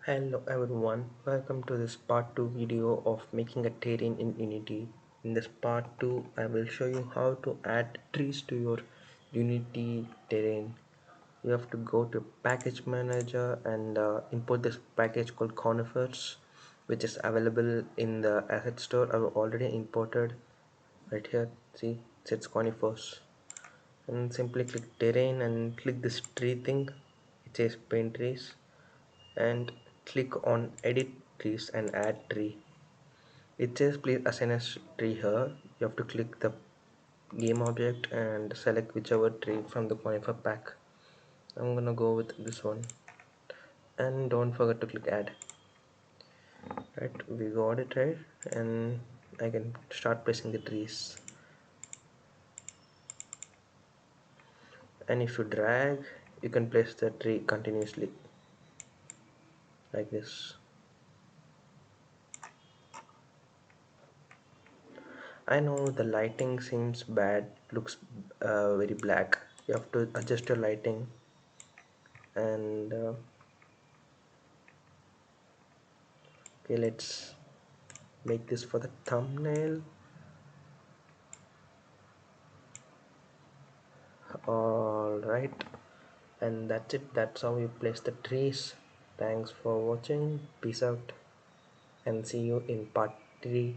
Hello everyone, welcome to this part 2 video of making a terrain in Unity. In this part 2, I will show you how to add trees to your Unity terrain. You have to go to package manager and import this package called conifers, which is available in the asset store. I've already imported right here. See, it says conifers, and simply click terrain and click this tree thing. It says paint trees and click on edit trees and add tree. It says please assign a tree here. You have to click the game object and select whichever tree from the conifer pack. I'm gonna go with this one, and don't forget to click add. Right, we got it right, and I can start placing the trees. And if you drag, you can place the tree continuously like this. I know the lighting seems bad, looks very black. You have to adjust your lighting and okay, let's make this for the thumbnail. All right, and that's it. That's how you place the trees. Thanks for watching. Peace out and see you in part 3.